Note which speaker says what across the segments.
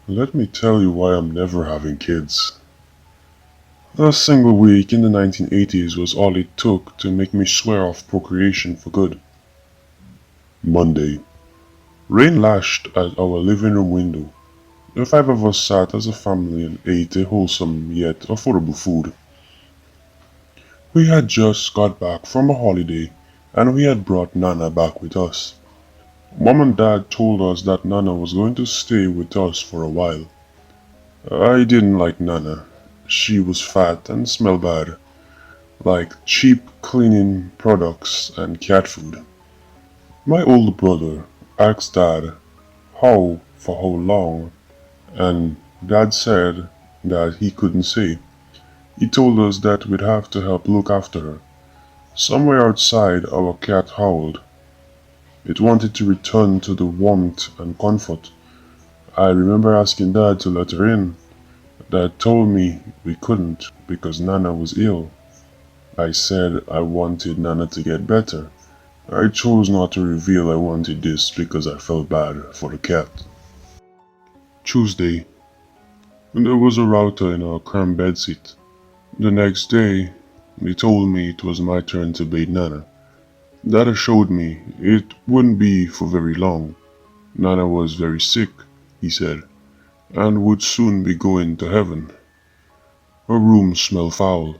Speaker 1: Let me tell you why I'm never having kids. A single week in the 1980s was all it took to make me swear off procreation for good. Monday. Rain lashed at our living room window. The five of us sat as a family and ate a wholesome yet affordable food. We had just got back from a holiday and we had brought Nana back with us. Mom and Dad told us that Nana was going to stay with us for a while. I didn't like Nana. She was fat and smelled bad, like cheap cleaning products and cat food. My older brother asked Dad how for how long, and Dad said that he couldn't say. He told us that we'd have to help look after her. Somewhere outside, our cat howled. It wanted to return to the warmth and comfort. I remember asking Dad to let her in. Dad told me we couldn't because Nana was ill. I said I wanted Nana to get better. I chose not to reveal I wanted this because I felt bad for the cat. Tuesday. There was a router in our cramped bedsit. The next day, they told me it was my turn to bathe Nana. Dad assured me it wouldn't be for very long. Nana was very sick, he said, and would soon be going to heaven. Her room smelled foul.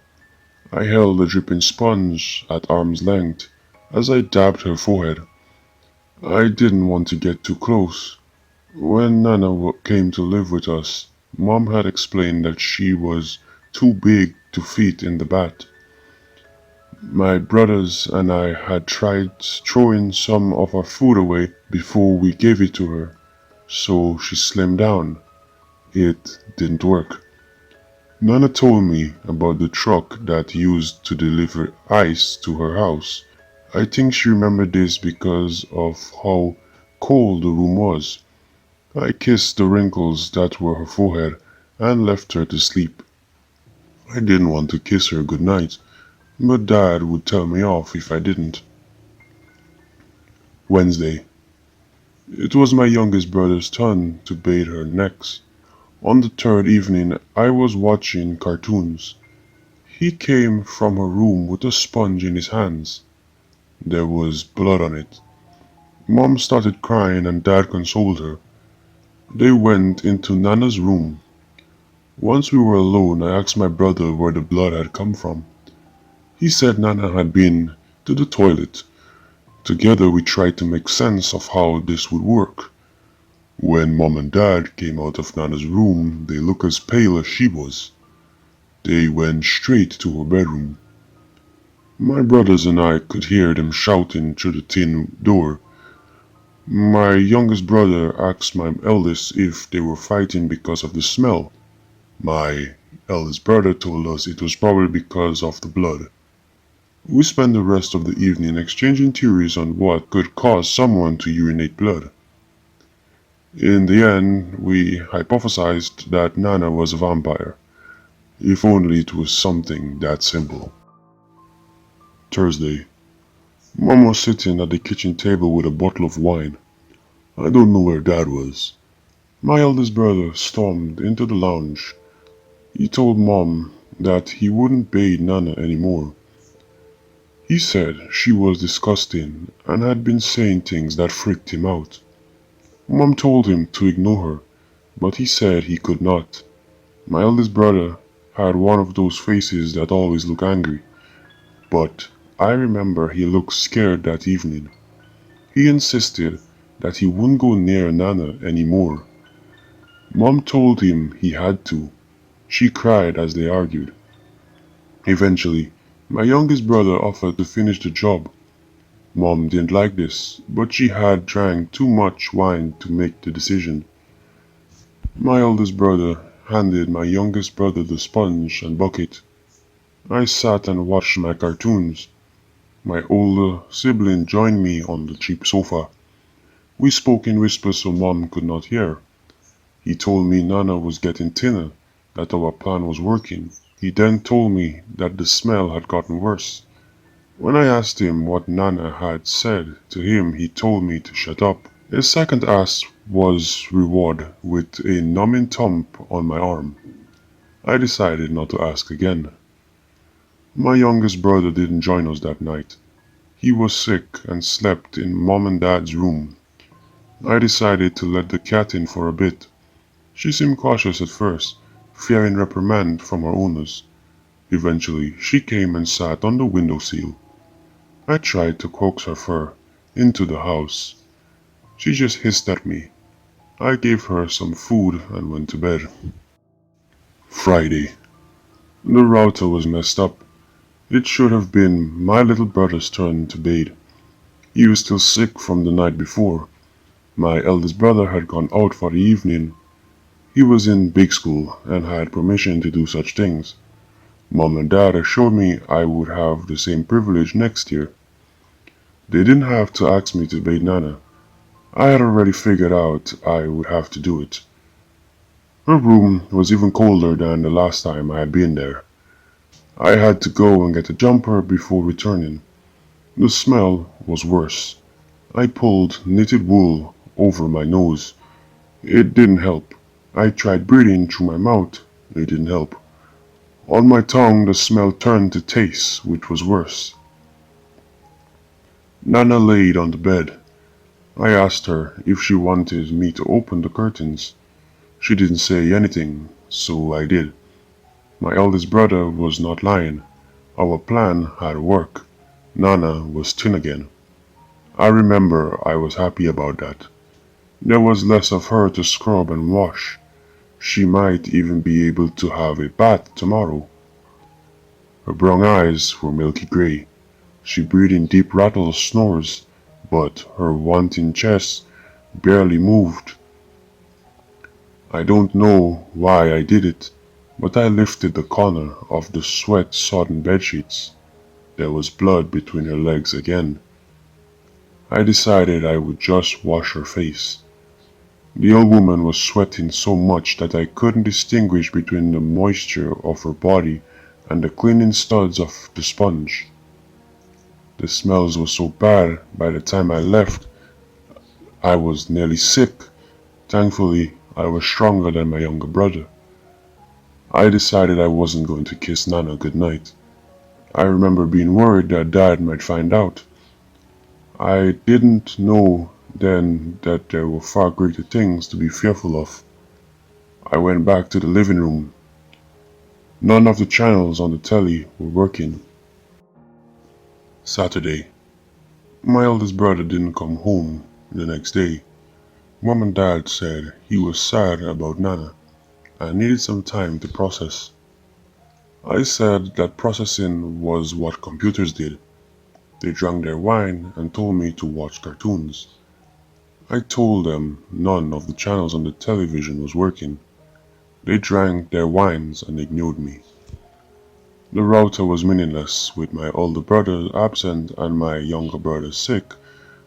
Speaker 1: I held a dripping sponge at arm's length as I dabbed her forehead. I didn't want to get too close. When Nana came to live with us, Mom had explained that she was too big to fit in the bath. My brothers and I had tried throwing some of our food away before we gave it to her, so she slimmed down. It didn't work. Nana told me about the truck that used to deliver ice to her house. I think she remembered this because of how cold the room was. I kissed the wrinkles that were her forehead and left her to sleep. I didn't want to kiss her goodnight, but Dad would tell me off if I didn't. Wednesday. It was my youngest brother's turn to bathe her next. On the third evening, I was watching cartoons. He came from her room with a sponge in his hands. There was blood on it. Mom started crying and Dad consoled her. They went into Nana's room. Once we were alone, I asked my brother where the blood had come from. He said Nana had been to the toilet. Together we tried to make sense of how this would work. When Mom and Dad came out of Nana's room, they looked as pale as she was. They went straight to her bedroom. My brothers and I could hear them shouting through the tin door. My youngest brother asked my eldest if they were fighting because of the smell. My eldest brother told us it was probably because of the blood. We spent the rest of the evening exchanging theories on what could cause someone to urinate blood. In the end, we hypothesized that Nana was a vampire. If only it was something that simple. Thursday. Mom was sitting at the kitchen table with a bottle of wine. I don't know where Dad was. My eldest brother stormed into the lounge. He told Mom that he wouldn't bathe Nana anymore. He said she was disgusting and had been saying things that freaked him out. Mom told him to ignore her, but he said he could not. My eldest brother had one of those faces that always look angry, but I remember he looked scared that evening. He insisted that he wouldn't go near Nana anymore. Mom told him he had to. She cried as they argued. Eventually, my youngest brother offered to finish the job. Mom didn't like this, but she had drank too much wine to make the decision. My eldest brother handed my youngest brother the sponge and bucket. I sat and watched my cartoons. My older sibling joined me on the cheap sofa. We spoke in whispers so Mom could not hear. He told me Nana was getting thinner, that our plan was working. He then told me that the smell had gotten worse. When I asked him what Nana had said to him, he told me to shut up His second ask was reward with a numbing thump on my arm. I decided not to ask again. My youngest brother didn't join us that night. He was sick and slept in mom and dad's room. I decided to let the cat in for a bit. She seemed cautious at first, fearing reprimand from her owners. Eventually, she came and sat on the windowsill. I tried to coax her fur into the house. She just hissed at me. I gave her some food and went to bed. Friday. The router was messed up. It should have been my little brother's turn to bathe. He was still sick from the night before. My eldest brother had gone out for the evening. He was in big school and had permission to do such things. Mom and Dad assured me I would have the same privilege next year. They didn't have to ask me to bathe Nana. I had already figured out I would have to do it. Her room was even colder than the last time I had been there. I had to go and get a jumper before returning. The smell was worse. I pulled knitted wool over my nose. It didn't help. I tried breathing through my mouth. It didn't help. On my tongue the smell turned to taste, which was worse. Nana laid on the bed. I asked her if she wanted me to open the curtains. She didn't say anything, so I did. My eldest brother was not lying. Our plan had worked. Nana was thin again. I remember I was happy about that. There was less of her to scrub and wash. She might even be able to have a bath tomorrow. Her brown eyes were milky gray. She breathed in deep rattle snores, but her wanting chest barely moved. I don't know why I did it, but I lifted the corner of the sweat-sodden bedsheets. There was blood between her legs again. I decided I would just wash her face. The old woman was sweating so much that I couldn't distinguish between the moisture of her body and the cleaning studs of the sponge. The smells were so bad by the time I left, I was nearly sick. Thankfully, I was stronger than my younger brother. I decided I wasn't going to kiss Nana goodnight. I remember being worried that Dad might find out. I didn't know then that there were far greater things to be fearful of. I went back to the living room. None of the channels on the telly were working. Saturday. My eldest brother didn't come home the next day. Mom and Dad said he was sad about Nana and needed some time to process. I said that processing was what computers did. They drank their wine and told me to watch cartoons. I told them none of the channels on the television was working. They drank their wines and ignored me. The router was meaningless. With my older brother absent and my younger brother sick,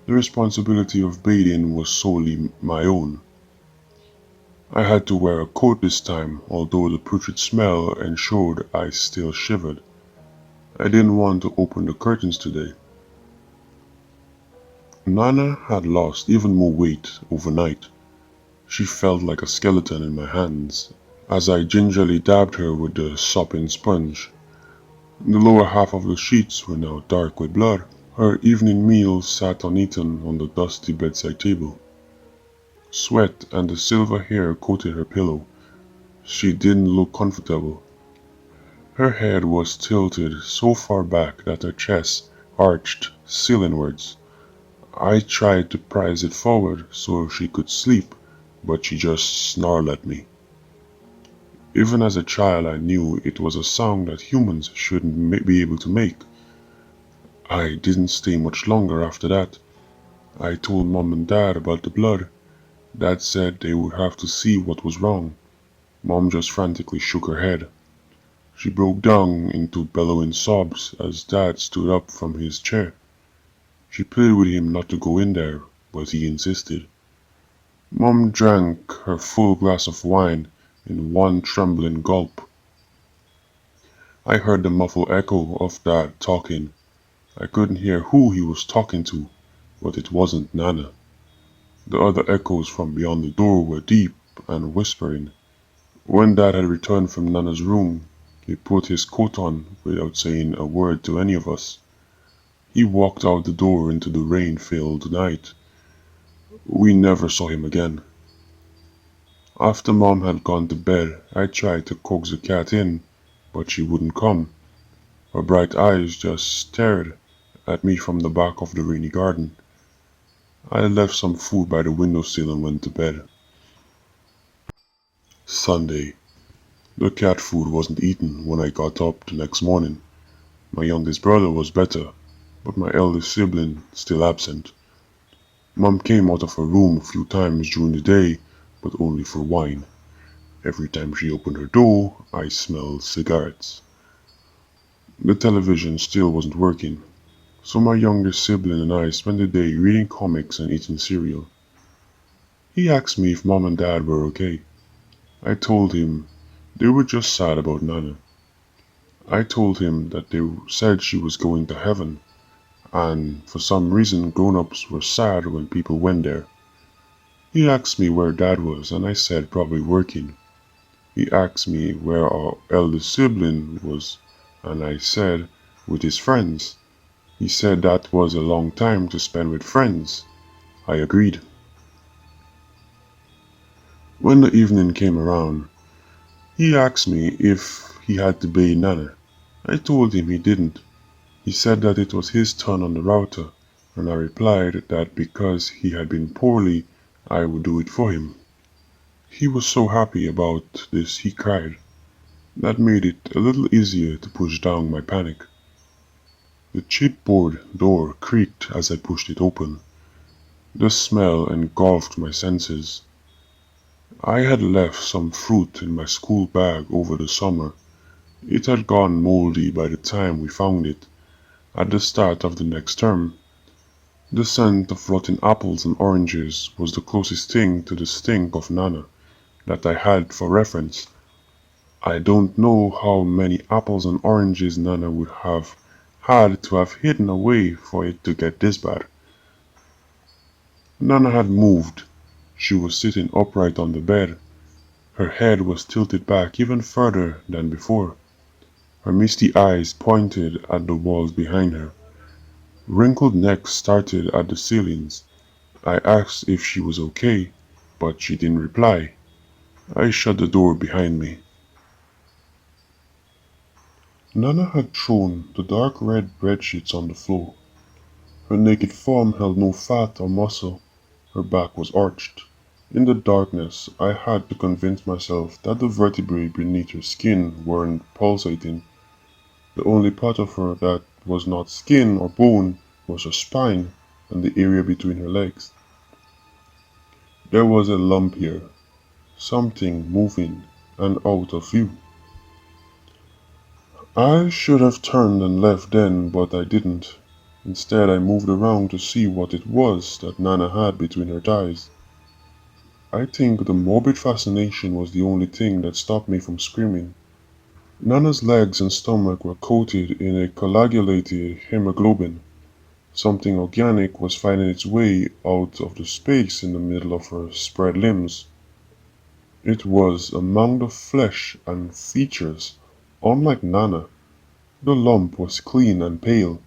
Speaker 1: the responsibility of bathing was solely my own. I had to wear a coat this time, although the putrid smell ensured I still shivered. I didn't want to open the curtains today. Nana had lost even more weight overnight. She felt like a skeleton in my hands as I gingerly dabbed her with the sopping sponge. The lower half of the sheets were now dark with blood. Her evening meal sat uneaten on the dusty bedside table. Sweat and the silver hair coated her pillow. She didn't look comfortable. Her head was tilted so far back that her chest arched ceilingwards. I tried to prise it forward so she could sleep, but she just snarled at me. Even as a child I knew it was a sound that humans shouldn't be able to make. I didn't stay much longer after that. I told Mom and Dad about the blood. Dad said they would have to see what was wrong. Mom just frantically shook her head. She broke down into bellowing sobs as Dad stood up from his chair. She pleaded with him not to go in there, but he insisted. Mom drank her full glass of wine in one trembling gulp. I heard the muffled echo of Dad talking. I couldn't hear who he was talking to, but it wasn't Nana. The other echoes from beyond the door were deep and whispering. When Dad had returned from Nana's room, he put his coat on without saying a word to any of us. He walked out the door into the rain-filled night. We never saw him again. After Mom had gone to bed, I tried to coax the cat in, but she wouldn't come. Her bright eyes just stared at me from the back of the rainy garden. I left some food by the windowsill and went to bed. Sunday. The cat food wasn't eaten when I got up the next morning. My youngest brother was better, but my eldest sibling still absent. Mom came out of her room a few times during the day, but only for wine. Every time she opened her door, I smelled cigarettes. The television still wasn't working, so my youngest sibling and I spent the day reading comics and eating cereal. He asked me if Mom and Dad were okay. I told him they were just sad about Nana. I told him that they said she was going to heaven, and for some reason grown-ups were sad when people went there. He asked me where Dad was, and I said probably working. He asked me where our eldest sibling was, and I said with his friends. He said that was a long time to spend with friends. I agreed. When the evening came around, he asked me if he had to bathe Nana. I told him he didn't. He said that it was his turn on the router, and I replied that because he had been poorly, I would do it for him. He was so happy about this he cried. That made it a little easier to push down my panic. The chipboard door creaked as I pushed it open. The smell engulfed my senses. I had left some fruit in my school bag over the summer. It had gone moldy by the time we found it, at the start of the next term. The scent of rotten apples and oranges was the closest thing to the stink of Nana that I had for reference. I don't know how many apples and oranges Nana would have had to have hidden away for it to get this bad. Nana had moved. She was sitting upright on the bed. Her head was tilted back even further than before. Her misty eyes pointed at the walls behind her. Wrinkled necks started at the ceilings. I asked if she was okay, but she didn't reply. I shut the door behind me. Nana had thrown the dark red bedsheets on the floor. Her naked form held no fat or muscle. Her back was arched. In the darkness, I had to convince myself that the vertebrae beneath her skin weren't pulsating. The only part of her that was not skin or bone was her spine and the area between her legs. There was a lump here, something moving and out of view. I should have turned and left then, but I didn't. Instead, I moved around to see what it was that Nana had between her thighs. I think the morbid fascination was the only thing that stopped me from screaming. Nana's legs and stomach were coated in a coagulated hemoglobin. Something organic was finding its way out of the space in the middle of her spread limbs. It was a mound of flesh and features. Unlike Nana, the lump was clean and pale.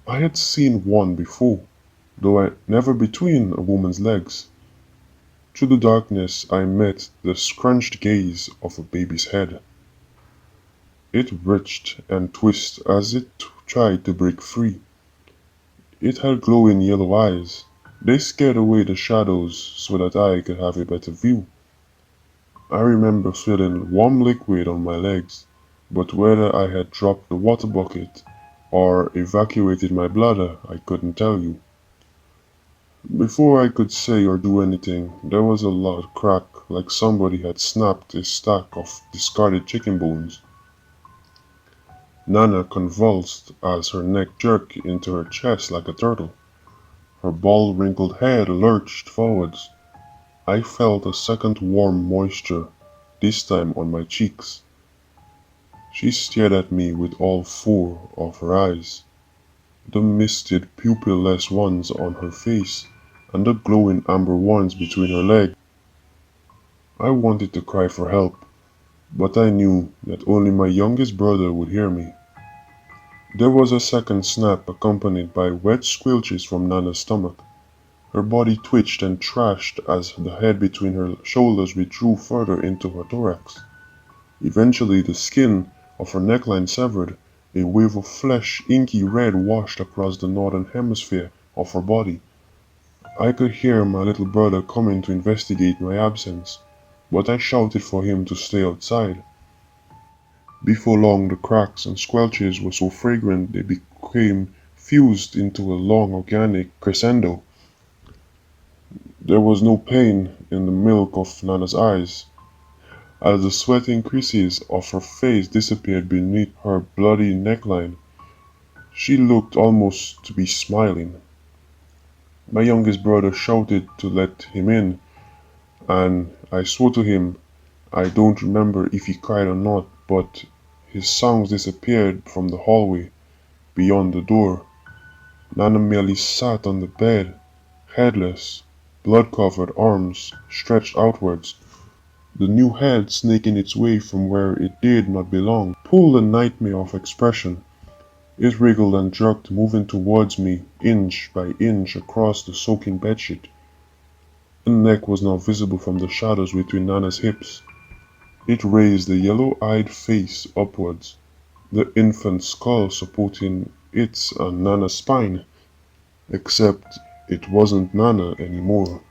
Speaker 1: I had seen one before, though never between a woman's legs. Through the darkness I met the scrunched gaze of a baby's head. It writhed and twisted as it tried to break free. It had glowing yellow eyes. They scared away the shadows so that I could have a better view. I remember feeling warm liquid on my legs, but whether I had dropped the water bucket or evacuated my bladder, I couldn't tell you. Before I could say or do anything, there was a loud crack like somebody had snapped a stack of discarded chicken bones. Nana convulsed as her neck jerked into her chest like a turtle. Her bald, wrinkled head lurched forwards. I felt a second warm moisture, this time on my cheeks. She stared at me with all four of her eyes, the misted pupil-less ones on her face and the glowing amber ones between her legs. I wanted to cry for help, but I knew that only my youngest brother would hear me. There was a second snap accompanied by wet squelches from Nana's stomach. Her body twitched and thrashed as the head between her shoulders withdrew further into her thorax. Eventually the skin of her neckline severed, a wave of flesh, inky red, washed across the northern hemisphere of her body. I could hear my little brother coming to investigate my absence, but I shouted for him to stay outside. Before long the cracks and squelches were so fragrant they became fused into a long organic crescendo. There was no pain in the milk of Nana's eyes. As the sweating creases of her face disappeared beneath her bloody neckline, she looked almost to be smiling. My youngest brother shouted to let him in, and I swore to him. I don't remember if he cried or not, but his sounds disappeared from the hallway beyond the door. Nana merely sat on the bed, headless, blood-covered arms stretched outwards. The new head, snaking its way from where it did not belong, pulled a nightmare of expression. It wriggled and jerked, moving towards me, inch by inch across the soaking bedsheet. The neck was now visible from the shadows between Nana's hips. It raised the yellow-eyed face upwards, the infant skull supporting its and Nana's spine, except it wasn't Nana anymore.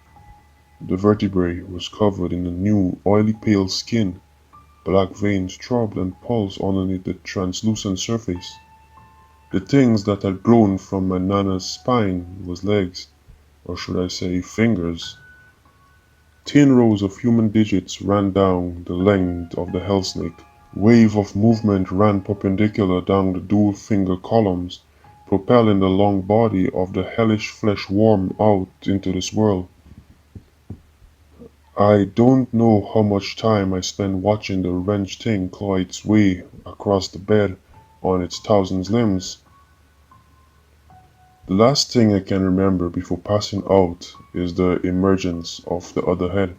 Speaker 1: The vertebrae was covered in a new, oily pale skin. Black veins throbbed and pulsed underneath the translucent surface. The things that had grown from my Nana's spine was legs, or should I say fingers. Thin rows of human digits ran down the length of the hell snake. Wave of movement ran perpendicular down the dual finger columns, propelling the long body of the hellish flesh worm out into this world. I don't know how much time I spent watching the wrenched thing claw its way across the bed on its thousand limbs. The last thing I can remember before passing out is the emergence of the other head.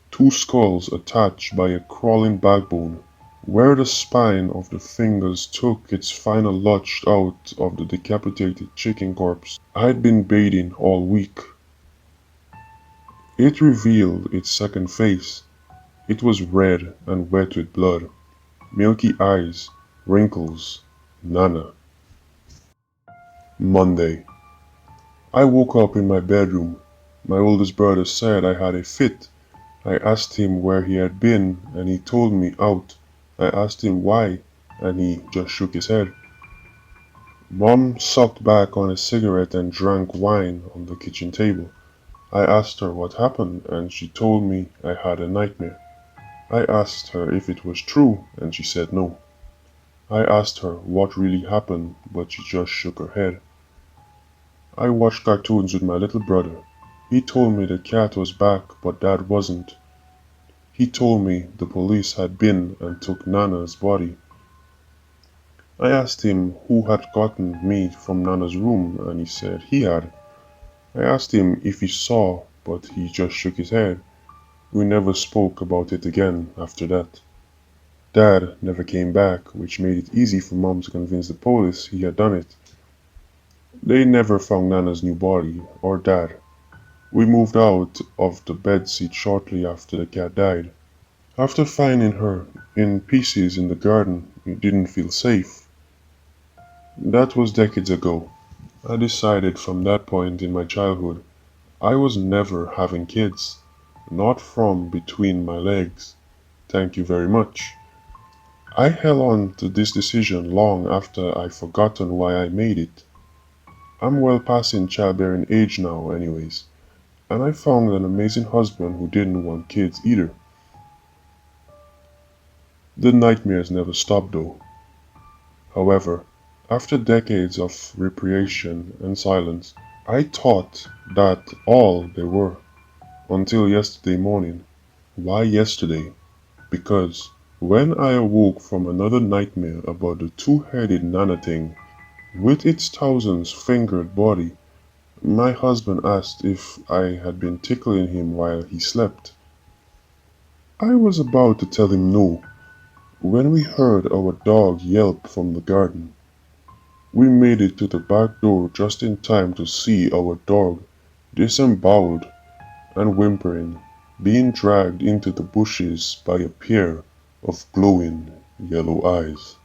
Speaker 1: Two skulls attached by a crawling backbone. Where the spine of the fingers took its final lurch out of the decapitated chicken corpse. I'd been bathing all week. It revealed its second face. It was red and wet with blood. Milky eyes, wrinkles, Nana. Monday. I woke up in my bedroom. My oldest brother said I had a fit. I asked him where he had been, and he told me out. I asked him why, and he just shook his head. Mom sucked back on a cigarette and drank wine on the kitchen table. I asked her what happened, and she told me I had a nightmare. I asked her if it was true, and she said no. I asked her what really happened, but she just shook her head. I watched cartoons with my little brother. He told me the cat was back, but Dad wasn't. He told me the police had been and took Nana's body. I asked him who had gotten me from Nana's room, and he said he had. I asked him if he saw, but he just shook his head. We never spoke about it again after that. Dad never came back, which made it easy for Mom to convince the police he had done it. They never found Nana's new body, or Dad. We moved out of the bedseat shortly after the cat died. After finding her in pieces in the garden, we didn't feel safe. That was decades ago. I decided from that point in my childhood I was never having kids. Not from between my legs. Thank you very much. I held on to this decision long after I'd forgotten why I made it. I'm well past in childbearing age now anyways, and I found an amazing husband who didn't want kids either. The nightmares never stopped though. However, after decades of repression and silence, I thought that all there were, until yesterday morning. Why yesterday? Because when I awoke from another nightmare about the two-headed Nana thing, with its thousands-fingered body, My husband asked if I had been tickling him while he slept. I was about to tell him no when we heard our dog yelp from the garden. We made it to the back door just in time to see our dog disemboweled and whimpering, being dragged into the bushes by a pair of glowing yellow eyes.